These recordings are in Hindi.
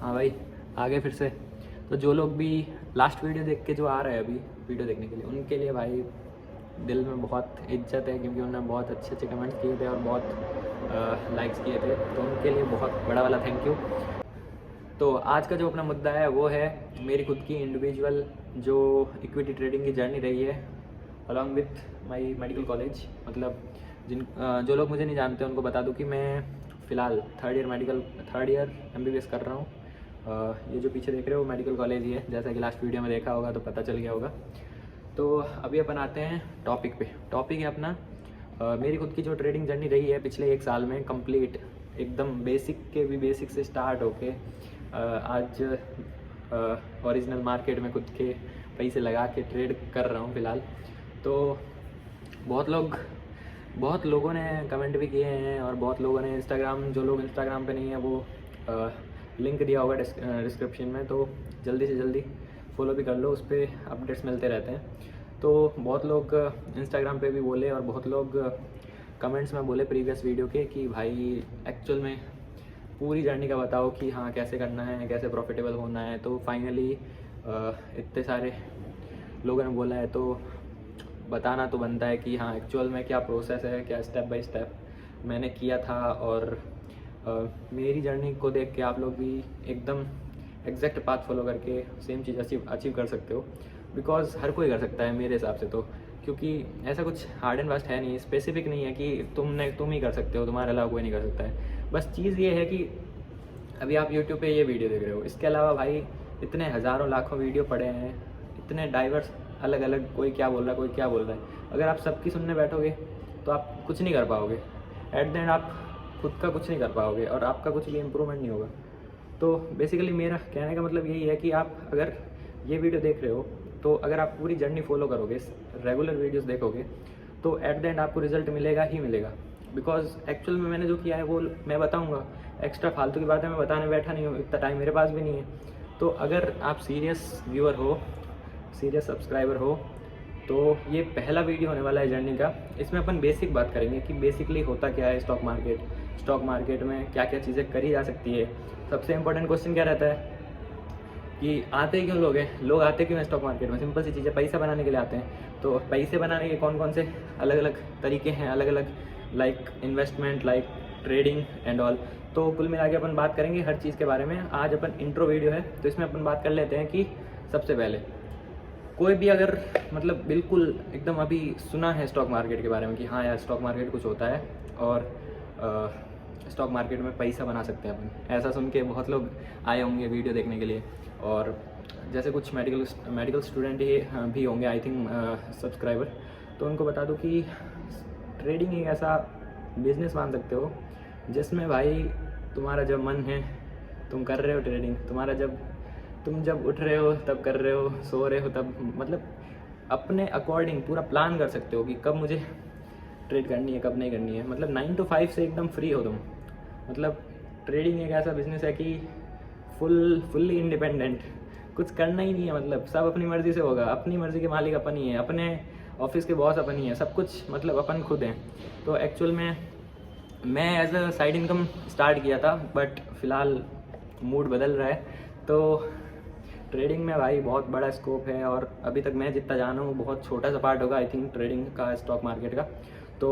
हाँ भाई, आगे फिर से। तो जो लोग भी लास्ट वीडियो देख के जो आ रहे हैं अभी वीडियो देखने के लिए, उनके लिए भाई दिल में बहुत इज्जत है, क्योंकि उन्होंने बहुत अच्छे अच्छे कमेंट्स किए थे और बहुत लाइक्स किए थे, तो उनके लिए बहुत बड़ा वाला थैंक यू। तो आज का जो अपना मुद्दा है वो है मेरी खुद की इंडिविजुअल जो इक्विटी ट्रेडिंग की जर्नी रही है along with my medical college. मतलब जो लोग मुझे नहीं जानते उनको बता दूं कि मैं फ़िलहाल थर्ड ईयर MBBS कर रहा हूँ। ये जो पीछे देख रहे हो मेडिकल कॉलेज ही है, जैसा कि लास्ट वीडियो में देखा होगा तो पता चल गया होगा। तो अभी अपन आते हैं टॉपिक पे। टॉपिक है अपना मेरी खुद की जो ट्रेडिंग जर्नी रही है पिछले 1 साल में, कंप्लीट एकदम बेसिक के भी बेसिक से स्टार्ट होके आज ओरिजिनल मार्केट में खुद के पैसे लगा के ट्रेड कर रहा हूँ फ़िलहाल। तो बहुत लोगों ने कमेंट भी किए हैं और बहुत लोगों ने जो लोग इंस्टाग्राम पे नहीं है वो लिंक दिया होगा डिस्क्रिप्शन में, तो जल्दी से जल्दी फॉलो भी कर लो, उस पर अपडेट्स मिलते रहते हैं। तो बहुत लोग इंस्टाग्राम पे भी बोले और बहुत लोग कमेंट्स में बोले प्रीवियस वीडियो के कि भाई एक्चुअल में पूरी जर्नी का बताओ कि हाँ कैसे करना है, कैसे प्रॉफिटेबल होना है। तो फाइनली इतने सारे लोगों ने बोला है तो बताना तो बनता है कि हाँ एक्चुअल में क्या प्रोसेस है, क्या स्टेप बाय स्टेप मैंने किया था। और मेरी जर्नी को देख के आप लोग भी एकदम एग्जैक्ट पाथ फॉलो करके सेम चीज़ अचीव कर सकते हो, बिकॉज हर कोई कर सकता है मेरे हिसाब से। तो क्योंकि ऐसा कुछ हार्ड एंड फास्ट है नहीं, स्पेसिफिक नहीं है कि तुम ही कर सकते हो, तुम्हारे अलावा कोई नहीं कर सकता है। बस चीज़ ये है कि अभी आप यूट्यूब पे ये वीडियो देख रहे हो, इसके अलावा भाई इतने हज़ारों लाखों वीडियो पड़े हैं, इतने डाइवर्स अलग अलग, कोई क्या बोल रहा है कोई क्या बोल रहा है। अगर आप सबकी सुनने बैठोगे तो आप कुछ नहीं कर पाओगे। एट द एंड आप खुद का कुछ नहीं कर पाओगे और आपका कुछ भी इम्प्रूवमेंट नहीं होगा। तो बेसिकली मेरा कहने का मतलब यही है कि आप अगर ये वीडियो देख रहे हो तो अगर आप पूरी जर्नी फॉलो करोगे, रेगुलर वीडियोस देखोगे, तो एट द एंड आपको रिजल्ट मिलेगा ही मिलेगा। बिकॉज एक्चुअल में मैंने जो किया है वो मैं बताऊंगा, एक्स्ट्रा फालतू की बातें मैं बताने बैठा नहीं हूँ, इतना टाइम मेरे पास भी नहीं है। तो अगर आप सीरियस व्यूअर हो, सीरियस सब्सक्राइबर हो, तो ये पहला वीडियो होने वाला है जर्नी का। इसमें अपन बेसिक बात करेंगे कि बेसिकली होता क्या है स्टॉक मार्केट में क्या क्या चीज़ें करी जा सकती है। सबसे इंपॉर्टेंट क्वेश्चन क्या रहता है कि आते क्यों लोग आते क्यों हैं स्टॉक मार्केट में? सिंपल सी चीज़ है, पैसा बनाने के लिए आते हैं। तो पैसे बनाने के कौन कौन से अलग अलग तरीके हैं, अलग अलग like investment, like trading and all. तो कुल मिला के अपन बात करेंगे हर चीज़ के बारे में। आज अपन इंट्रो वीडियो है तो इसमें अपन बात कर लेते हैं कि सबसे पहले कोई भी अगर मतलब बिल्कुल एकदम अभी सुना है स्टॉक मार्केट के बारे में कि हाँ यार स्टॉक मार्केट कुछ होता है और स्टॉक मार्केट में पैसा बना सकते हैं अपन, ऐसा सुन के बहुत लोग आए होंगे वीडियो देखने के लिए। और जैसे कुछ मेडिकल स्टूडेंट ही भी होंगे आई थिंक सब्सक्राइबर, तो उनको बता दूं कि ट्रेडिंग एक ऐसा बिजनेस मान सकते हो जिसमें भाई तुम्हारा जब मन है तुम कर रहे हो ट्रेडिंग, तुम जब उठ रहे हो तब कर रहे हो, सो रहे हो तब, मतलब अपने अकॉर्डिंग पूरा प्लान कर सकते हो कि कब मुझे ट्रेड करनी है कब नहीं करनी है। मतलब 9 to 5 से एकदम फ्री हो तुम। मतलब ट्रेडिंग एक ऐसा बिजनेस है कि फुल्ली इंडिपेंडेंट, कुछ करना ही नहीं है। मतलब सब अपनी मर्ज़ी से होगा, अपनी मर्ज़ी के मालिक अपन ही है, अपने ऑफिस के बॉस अपन ही है, सब कुछ मतलब अपन खुद हैं। तो एक्चुअल में मैं as a side income start किया था, बट फ़िलहाल मूड बदल रहा है। तो ट्रेडिंग में भाई बहुत बड़ा स्कोप है और अभी तक मैं जितना जाना हूँ बहुत छोटा सा पार्ट होगा आई थिंक ट्रेडिंग का, स्टॉक मार्केट का। तो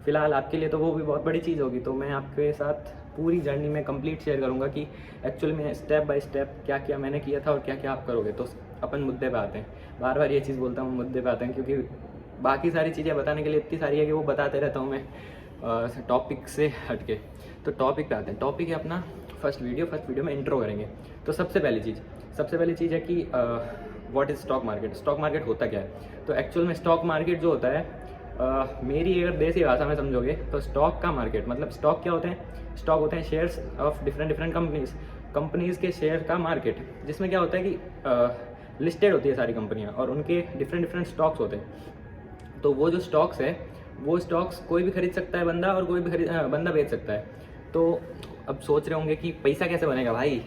फ़िलहाल आपके लिए तो वो भी बहुत बड़ी चीज़ होगी। तो मैं आपके साथ पूरी जर्नी में कंप्लीट शेयर करूँगा कि एक्चुअल में स्टेप बाय स्टेप क्या क्या मैंने किया था और क्या क्या आप करोगे। तो अपन मुद्दे पे आते हैं, बार बार ये चीज़ बोलता हूँ मुद्दे पे आते हैं, क्योंकि बाकी सारी चीज़ें बताने के लिए इतनी सारी है कि वो बताते रहता हूँ मैं टॉपिक से हट के। तो टॉपिक पे आते हैं। टॉपिक है अपना फर्स्ट वीडियो में इंट्रो करेंगे। तो सबसे पहली चीज़ है कि what is stock market. Stock market होता क्या है? तो एक्चुअल में स्टॉक मार्केट जो होता है मेरी अगर देसी भाषा में समझोगे तो स्टॉक का मार्केट मतलब स्टॉक क्या होते हैं? स्टॉक होते हैं शेयर्स ऑफ डिफरेंट कंपनीज़ के शेयर का मार्केट, जिसमें क्या होता है कि लिस्टेड होती है सारी कंपनियाँ और उनके डिफरेंट स्टॉक्स होते हैं। तो वो जो स्टॉक्स है वो स्टॉक्स कोई भी खरीद सकता है बंदा, और कोई भी बंदा बेच सकता है। तो अब सोच रहे होंगे कि पैसा कैसे बनेगा भाई?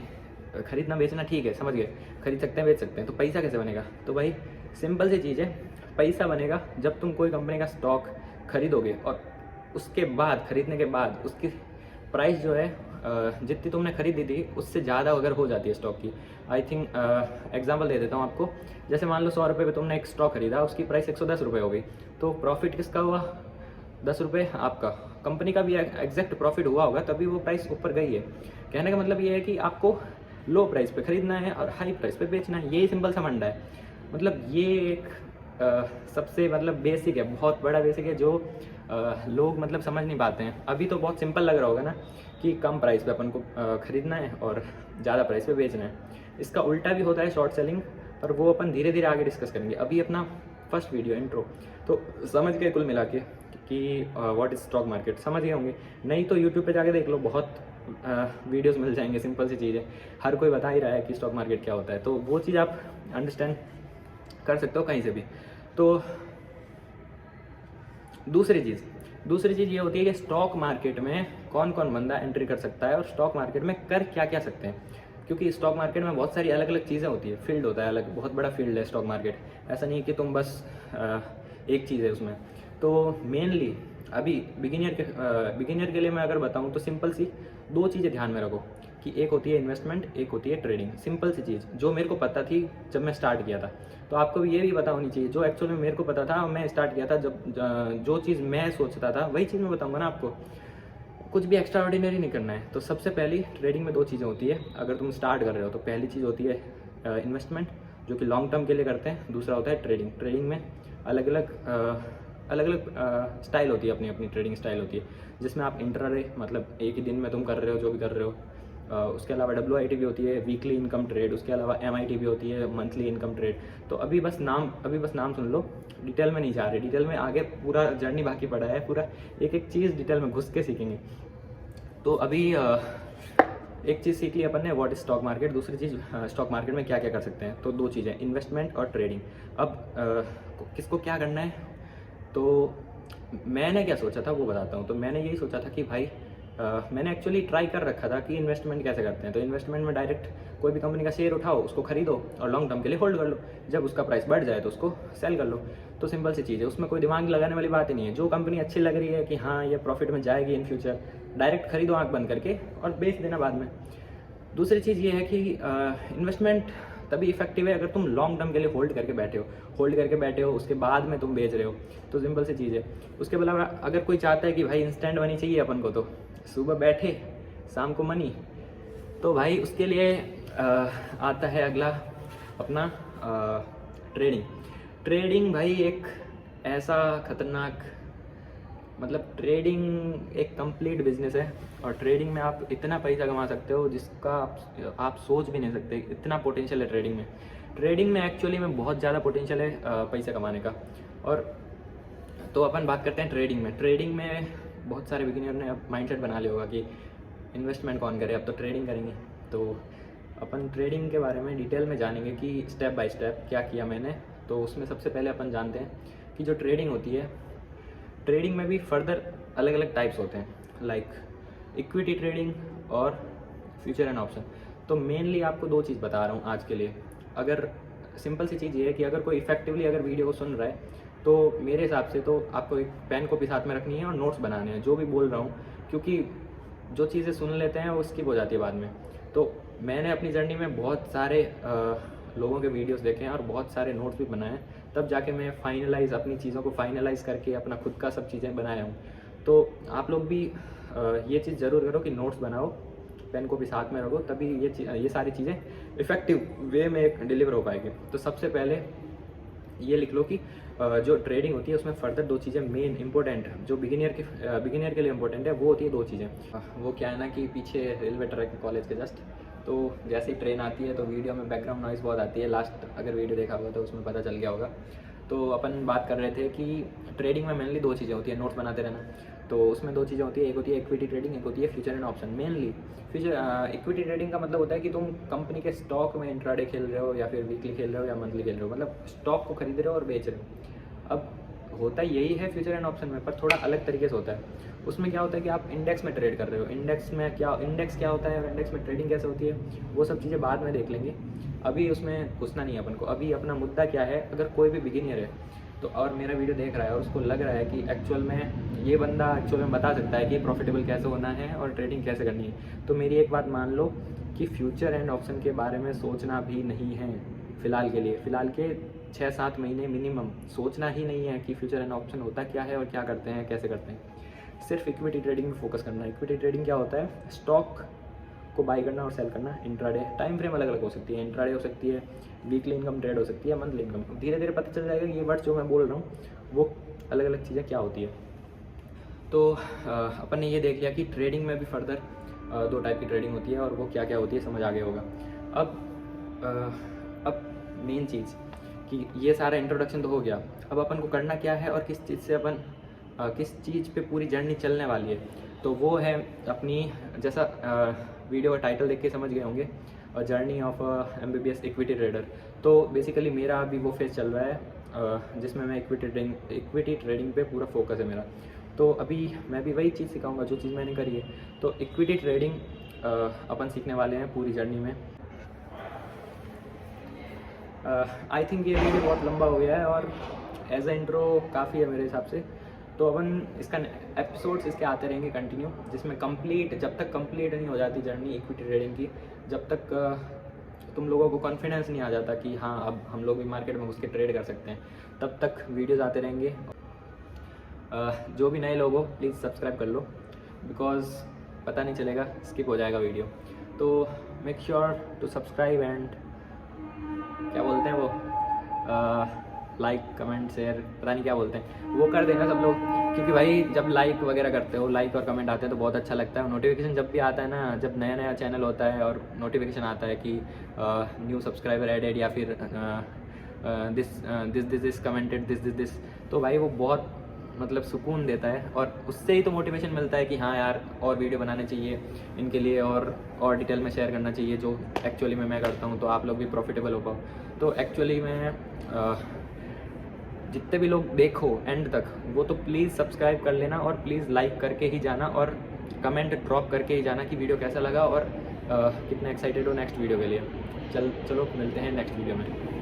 खरीदना बेचना ठीक है, समझ गए, खरीद सकते हैं बेच सकते हैं, तो पैसा कैसे बनेगा? तो भाई सिंपल सी चीज़ है, पैसा बनेगा जब तुम कोई कंपनी का स्टॉक खरीदोगे और उसके बाद खरीदने के बाद उसकी प्राइस जो है जितनी तुमने खरीदी थी उससे ज़्यादा अगर हो जाती है स्टॉक की, आई थिंक एग्जांपल दे देता हूँ आपको, जैसे मान लो 100 रुपये पे तुमने एक स्टॉक खरीदा, उसकी प्राइस 110 रुपये हो गई, तो प्रॉफिट किसका हुआ? 10 रुपये आपका। कंपनी का भी एग्जैक्ट प्रॉफिट हुआ होगा तभी वो प्राइस ऊपर गई है। कहने का मतलब ये है कि आपको लो प्राइस पे खरीदना है और हाई प्राइस पे बेचना है, यही सिंपल सा फंडा है। मतलब ये एक सबसे मतलब बेसिक है, बहुत बड़ा बेसिक है, जो लोग मतलब समझ नहीं पाते हैं। अभी तो बहुत सिंपल लग रहा होगा ना कि कम प्राइस पे अपन को ख़रीदना है और ज़्यादा प्राइस पे बेचना है। इसका उल्टा भी होता है शॉर्ट सेलिंग, पर वो अपन धीरे धीरे आगे डिस्कस करेंगे। अभी अपना फर्स्ट वीडियो इंट्रो तो समझ गए कुल मिला के कि व्हाट इज़ स्टॉक मार्केट, समझ गए होंगे। नहीं तो यूट्यूब पे जाके देख लो, बहुत वीडियोस मिल जाएंगे, सिंपल सी चीज़ है, हर कोई बता ही रहा है कि स्टॉक मार्केट क्या होता है, तो वो चीज़ आप अंडरस्टैंड कर सकते हो कहीं से भी। तो दूसरी चीज़ ये होती है कि स्टॉक मार्केट में कौन कौन बंदा एंट्री कर सकता है और स्टॉक मार्केट में कर क्या क्या सकते हैं। क्योंकि स्टॉक मार्केट में बहुत सारी अलग अलग चीज़ें होती है, फील्ड होता है अलग, बहुत बड़ा फील्ड है स्टॉक मार्केट। ऐसा नहीं है कि तुम बस एक चीज़ है उसमें। तो मेनली अभी बिगिनर के लिए मैं अगर बताऊं तो सिंपल सी दो चीज़ें ध्यान में रखो कि एक होती है इन्वेस्टमेंट, एक होती है ट्रेडिंग। सिंपल सी चीज़ जो मेरे को पता थी जब मैं स्टार्ट किया था, तो आपको भी ये भी पता होनी चाहिए। जो एक्चुअली में मेरे को पता था मैं स्टार्ट किया था, जब जो चीज़ मैं सोचता था वही चीज़ मैं बताऊँगा ना आपको, कुछ भी एक्स्ट्रा ऑर्डिनरी नहीं करना है। तो सबसे पहली ट्रेडिंग में दो चीज़ें होती है अगर तुम स्टार्ट कर रहे हो, तो पहली चीज़ होती है इन्वेस्टमेंट जो कि लॉन्ग टर्म के लिए करते हैं, दूसरा होता है ट्रेडिंग। ट्रेडिंग में अलग अलग स्टाइल होती है, अपनी अपनी ट्रेडिंग स्टाइल होती है, जिसमें आप इंट्राडे मतलब एक ही दिन में तुम कर रहे हो जो भी कर रहे हो। उसके अलावा WIT भी होती है, वीकली इनकम ट्रेड। उसके अलावा MIT भी होती है, मंथली इनकम ट्रेड। तो अभी बस नाम सुन लो, डिटेल में नहीं जा रहे, डिटेल में आगे पूरा जर्नी बाकी पड़ा है, पूरा एक एक चीज़ डिटेल में घुस के सीखेंगे। तो अभी एक चीज़ सीख ली अपन ने, व्हाट इज स्टॉक मार्केट। दूसरी चीज़ स्टॉक मार्केट में क्या क्या कर सकते हैं। तो दो चीज़ें, इन्वेस्टमेंट और ट्रेडिंग। अब किसको क्या करना है, तो मैंने क्या सोचा था वो बताता हूँ। तो मैंने यही सोचा था कि भाई मैंने एक्चुअली ट्राई कर रखा था कि इन्वेस्टमेंट कैसे करते हैं। तो इन्वेस्टमेंट में डायरेक्ट कोई भी कंपनी का शेयर उठाओ, उसको खरीदो और लॉन्ग टर्म के लिए होल्ड कर लो, जब उसका प्राइस बढ़ जाए तो उसको सेल कर लो। तो सिंपल सी चीज़ है, उसमें कोई दिमाग लगाने वाली बात ही नहीं है। जो कंपनी अच्छी लग रही है कि हाँ ये प्रॉफिट में जाएगी इन फ्यूचर, डायरेक्ट खरीदो आँख बंद करके और बेच देना बाद में। दूसरी चीज़ ये है कि इन्वेस्टमेंट तभी इफेक्टिव है अगर तुम लॉन्ग टर्म के लिए होल्ड करके बैठे हो, उसके बाद में तुम बेच रहे हो। तो सिंपल सी चीज़ है। उसके अलावा अगर कोई चाहता है कि भाई इंस्टेंट मनी चाहिए अपन को, तो सुबह बैठे शाम को मनी, तो भाई उसके लिए आता है अगला अपना ट्रेडिंग भाई एक ऐसा खतरनाक, मतलब ट्रेडिंग एक कंप्लीट बिजनेस है और ट्रेडिंग में आप इतना पैसा कमा सकते हो जिसका आप सोच भी नहीं सकते, इतना पोटेंशियल है ट्रेडिंग में। ट्रेडिंग में एक्चुअली में बहुत ज़्यादा पोटेंशियल है पैसा कमाने का। और तो अपन बात करते हैं ट्रेडिंग में बहुत सारे बिगिनर ने अब माइंडसेट बना लिया होगा कि इन्वेस्टमेंट कौन करे, अब तो ट्रेडिंग करेंगे। तो अपन ट्रेडिंग के बारे में डिटेल में जानेंगे कि स्टेप बाय स्टेप क्या किया मैंने। तो उसमें सबसे पहले अपन जानते हैं कि जो ट्रेडिंग होती है, ट्रेडिंग में भी फर्दर अलग अलग टाइप्स होते हैं, लाइक इक्विटी ट्रेडिंग और फ्यूचर एंड ऑप्शन। तो मेनली आपको दो चीज़ बता रहा हूँ आज के लिए। अगर सिंपल सी चीज़ ये है कि अगर कोई इफेक्टिवली अगर वीडियो को सुन रहा है, तो मेरे हिसाब से तो आपको एक पेन कॉपी साथ में रखनी है और नोट्स बनाने हैं जो भी बोल रहा हूँ, क्योंकि जो चीज़ें सुन लेते हैं वो स्किप हो जाती है बाद में। तो मैंने अपनी जर्नी में बहुत सारे लोगों के वीडियोस देखे हैं और बहुत सारे नोट्स भी बनाए हैं, तब जाके मैं अपनी चीज़ों को फाइनलाइज़ करके अपना खुद का सब चीज़ें बनाया हूँ। तो आप लोग भी ये चीज़ ज़रूर करो कि नोट्स बनाओ, पेन को भी साथ में रखो, तभी ये सारी चीज़ें इफ़ेक्टिव वे में डिलीवर हो पाएगी। तो सबसे पहले ये लिख लो कि जो ट्रेडिंग होती है उसमें फर्दर दो चीज़ें मेन इंपॉर्टेंट जो बिगिनियर के लिए इंपॉर्टेंट है, वो होती है दो चीज़ें। वो क्या है ना कि पीछे रेलवे ट्रैक है कॉलेज के जस्ट, तो जैसे ही ट्रेन आती है तो वीडियो में बैकग्राउंड नॉइज़ बहुत आती है। लास्ट अगर वीडियो देखा होगा तो उसमें पता चल गया होगा। तो अपन बात कर रहे थे कि ट्रेडिंग में मेनली दो चीज़ें होती है, नोट्स बनाते रहना। तो उसमें दो चीज़ें होती है, एक होती है इक्विटी ट्रेडिंग, एक होती है future and option. Mainly equity trading का मतलब होता है कि तुम कंपनी के स्टॉक में इंट्राडे खेल रहे हो या फिर वीकली खेल रहे हो या मंथली खेल रहे हो, मतलब स्टॉक को खरीद रहे हो और बेच रहे हो। अब होता यही है फ्यूचर एंड ऑप्शन में, पर थोड़ा अलग तरीके से होता है। उसमें क्या होता है कि आप इंडेक्स में ट्रेड कर रहे हो। इंडेक्स क्या होता है और इंडेक्स में ट्रेडिंग कैसे होती है, वो सब चीज़ें बाद में देख लेंगे, अभी उसमें घुसना नहीं है अपन को। अभी अपना मुद्दा क्या है, अगर कोई भी बिगिनियर है तो और मेरा वीडियो देख रहा है और उसको लग रहा है कि एक्चुअल में ये बंदा एक्चुअल में बता सकता है कि प्रॉफिटेबल कैसे होना है और ट्रेडिंग कैसे करनी है, तो मेरी एक बात मान लो कि फ्यूचर एंड ऑप्शन के बारे में सोचना भी नहीं है फ़िलहाल के लिए। फ़िलहाल के 6-7 महीने मिनिमम सोचना ही नहीं है कि फ्यूचर एंड ऑप्शन होता क्या है और क्या करते हैं, कैसे करते हैं। सिर्फ इक्विटी ट्रेडिंग में फोकस करना है। इक्विटी ट्रेडिंग क्या होता है? स्टॉक को बाई करना और सेल करना। इंट्राडे टाइम फ्रेम अलग अलग हो सकती है, इंट्राडे हो सकती है, वीकली इनकम ट्रेड हो सकती है, मंथली इनकम। धीरे धीरे पता चल जाएगा कि ये वर्ड जो मैं बोल रहा हूँ वो अलग अलग चीज़ें क्या होती है। तो अपन ने ये देख लिया कि ट्रेडिंग में भी फर्दर 2 टाइप की ट्रेडिंग होती है और वो क्या क्या होती है समझ आ गया होगा। अब मेन चीज़ कि ये सारा इंट्रोडक्शन तो हो गया, अब अपन को करना क्या है और किस चीज़ से अपन किस चीज़ पे पूरी जर्नी चलने वाली है, तो वो है अपनी, जैसा वीडियो का टाइटल देख के समझ गए होंगे, journey of MBBS equity trader. तो बेसिकली मेरा अभी वो फेज चल रहा है जिसमें मैं इक्विटी ट्रेडिंग पे पूरा फोकस है मेरा। तो अभी मैं भी वही चीज़ सिखाऊंगा जो चीज़ मैंने करी है। तो इक्विटी ट्रेडिंग अपन सीखने वाले हैं पूरी जर्नी में। आई थिंक ये वीडियो बहुत लंबा हो गया है और एज ए इंट्रो काफ़ी है मेरे हिसाब से। तो अपन इसका एपिसोड्स इसके आते रहेंगे कंटिन्यू, जिसमें जब तक कंप्लीट नहीं हो जाती जर्नी इक्विटी ट्रेडिंग की, जब तक तुम लोगों को कॉन्फिडेंस नहीं आ जाता कि हाँ अब हम लोग भी मार्केट में घुस के ट्रेड कर सकते हैं, तब तक वीडियोज़ आते रहेंगे। जो भी नए लोग हो प्लीज़ सब्सक्राइब कर लो, बिकॉज पता नहीं चलेगा स्किप हो जाएगा वीडियो। तो make sure to subscribe and क्या बोलते हैं वो, लाइक कमेंट शेयर, पता नहीं क्या बोलते हैं, वो कर देना सब लोग, क्योंकि भाई जब लाइक वगैरह करते हो, लाइक और कमेंट आते हैं तो बहुत अच्छा लगता है। नोटिफिकेशन जब भी आता है ना, जब नया नया चैनल होता है और नोटिफिकेशन आता है कि न्यू सब्सक्राइबर एडेड या फिर दिस कमेंटेड दिस, तो भाई वो बहुत मतलब सुकून देता है और उससे ही तो मोटिवेशन मिलता है कि हाँ यार और वीडियो बनाने चाहिए इनके लिए और डिटेल में शेयर करना चाहिए जो एक्चुअली में मैं करता हूँ, तो आप लोग भी प्रॉफिटेबल हो पाओ। तो एक्चुअली में जितने भी लोग देखो एंड तक, वो तो प्लीज़ सब्सक्राइब कर लेना और प्लीज़ लाइक करके ही जाना और कमेंट ड्रॉप करके ही जाना कि वीडियो कैसा लगा और कितना एक्साइटेड हो नेक्स्ट वीडियो के लिए। चलो मिलते हैं नेक्स्ट वीडियो में।